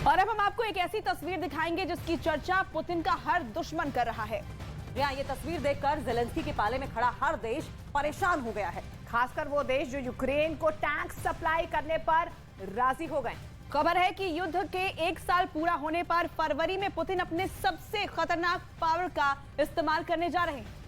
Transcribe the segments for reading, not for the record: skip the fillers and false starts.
और अब हम आपको एक ऐसी तस्वीर दिखाएंगे जिसकी चर्चा पुतिन का हर दुश्मन कर रहा है। यहाँ ये तस्वीर देखकर जेलेंस्की के पाले में खड़ा हर देश परेशान हो गया है, खासकर वो देश जो यूक्रेन को टैंक सप्लाई करने पर राजी हो गए। खबर है कि युद्ध के 1 साल पूरा होने पर फरवरी में पुतिन अपने सबसे खतरनाक पावर का इस्तेमाल करने जा रहे हैं।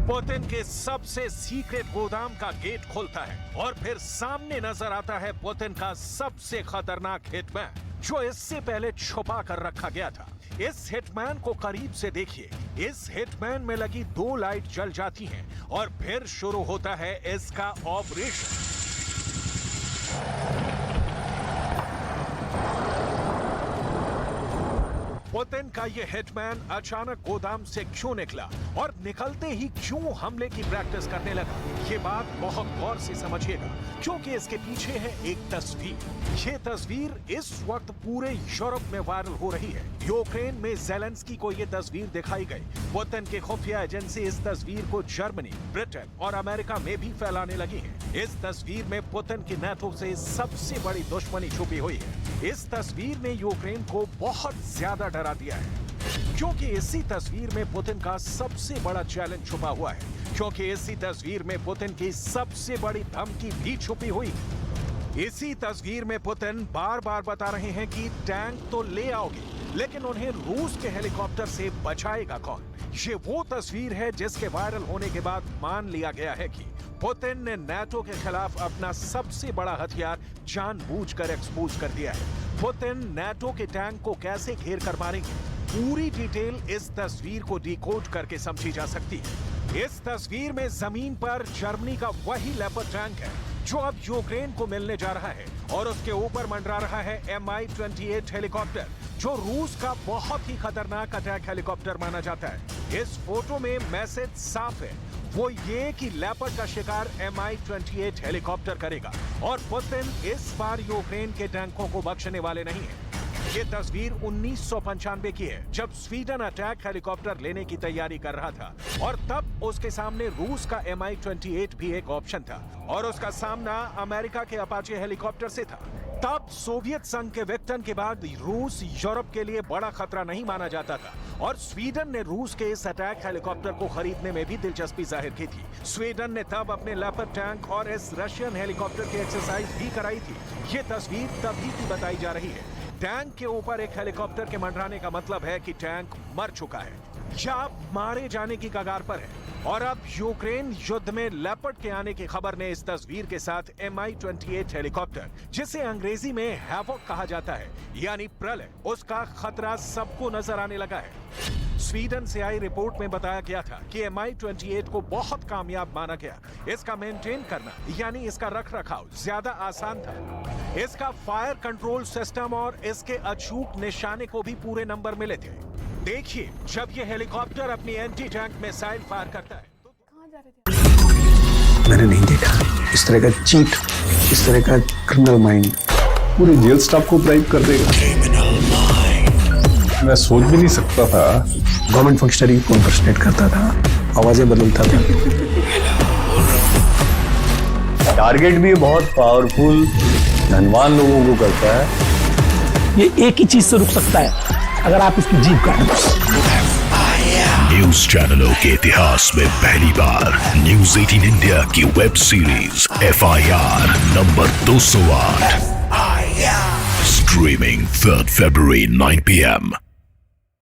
पुतिन के सबसे सीक्रेट गोदाम का गेट खोलता है और फिर सामने नजर आता है पुतिन का सबसे खतरनाक हिटमैन, जो इससे पहले छुपा कर रखा गया था। इस हिटमैन को करीब से देखिए। इस हिटमैन में लगी 2 लाइट जल जाती हैं और फिर शुरू होता है इसका ऑपरेशन। पुतिन का ये हिटमैन अचानक गोदाम से क्यों निकला और निकलते ही क्यों हमले की प्रैक्टिस करने लगा, ये बात बहुत गौर से समझिएगा, क्योंकि इसके पीछे है एक तस्वीर। ये तस्वीर इस वक्त पूरे यूरोप में वायरल हो रही है। यूक्रेन में जेलेंस्की को ये तस्वीर दिखाई गई। पुतिन के खुफिया एजेंसी इस तस्वीर को जर्मनी, ब्रिटेन और अमेरिका में भी फैलाने लगी है। इस तस्वीर में पुतिन की नाटो से सबसे बड़ी दुश्मनी छुपी हुई है। इस तस्वीर ने यूक्रेन को बहुत ज्यादा डरा दिया है, क्योंकि इसी तस्वीर में पुतिन का सबसे बड़ा चैलेंज छुपा हुआ है, क्योंकि इसी तस्वीर में पुतिन की सबसे बड़ी धमकी भी छुपी हुई है। इसी तस्वीर में पुतिन बार बार बता रहे हैं कि टैंक तो ले आओगे, लेकिन उन्हें रूस के हेलीकॉप्टर से बचाएगा कौन। ये वो तस्वीर है जिसके वायरल होने के बाद मान लिया गया है कि पुतिन ने नाटो के खिलाफ अपना सबसे बड़ा हथियार जानबूझकर एक्सपोज कर दिया है। पुतिन नाटो के टैंक को कैसे घेर कर मारेंगे, पूरी डिटेल इस तस्वीर को डिकोड करके समझी जा सकती है। इस तस्वीर में जमीन पर जर्मनी का वही लेपर्ड टैंक है जो अब यूक्रेन को मिलने जा रहा है, और उसके ऊपर मंडरा रहा है Mi-28 हेलीकॉप्टर, जो रूस का बहुत ही खतरनाक अटैक हेलीकॉप्टर माना जाता है। इस फोटो में मैसेज साफ है, वो ये कि लेपर्ड का शिकार Mi-28 हेलीकॉप्टर करेगा, और पुतिन इस बार यूक्रेन के टैंकों को बख्शने वाले नहीं है। ये तस्वीर 1995 की है, जब स्वीडन अटैक हेलीकॉप्टर लेने की तैयारी कर रहा था, और तब उसके सामने रूस का Mi-28 भी एक ऑप्शन था, और उसका सामना अमेरिका के अपाचे हेलीकॉप्टर से था। तब सोवियत संघ के विघटन के बाद रूस यूरोप के लिए बड़ा खतरा नहीं माना जाता था, और स्वीडन ने रूस के इस अटैक हेलीकॉप्टर को खरीदने में भी दिलचस्पी जाहिर की थी। स्वीडन ने तब अपने लेपर्ड टैंक और इस रशियन हेलीकॉप्टर की एक्सरसाइज भी कराई थी। ये तस्वीर तभी की बताई जा रही है। टैंक के ऊपर एक हेलीकॉप्टर के मंडराने का मतलब है कि टैंक मर चुका है या मारे जाने की कगार पर है। और अब यूक्रेन युद्ध में लेपर्ड के आने की खबर ने इस तस्वीर के साथ Mi-28 हेलीकॉप्टर, जिसे अंग्रेजी में हैवॉक कहा जाता है, यानी प्रलय, उसका खतरा सबको नजर आने लगा है। स्वीडन से आई रिपोर्ट में बताया गया था कि Mi-28 को बहुत कामयाब माना गया। इसका मेंटेन करना, यानी इसका रख रखाव ज्यादा आसान था। इसका फायर कंट्रोल सिस्टम और इसके अचूक निशाने को भी पूरे नंबर मिले थे। देखिए, जब ये हेलीकॉप्टर अपनी एंटी टैंक मिसाइल फायर करता है तो कहां जा रहे थे? मैंने नहीं देखा इस तरह का चीट, इस तरह का क्रिमिनल माइंड पूरे जेल स्टाफ को ब्राइब कर देगा। मैं सोच भी नहीं सकता था। गवर्नमेंट फंक्शनरी को इम्पर्सनेट करता था, आवाजें बदलता था। टारगेट भी बहुत पावरफुल, धनवान लोगों को करता है। ये एक ही चीज से रुक सकता है, अगर आप इसकी जीभ काटें। न्यूज चैनलों के इतिहास में पहली बार न्यूज 18 इंडिया की web series FIR number 208 streaming 3 February 9 PM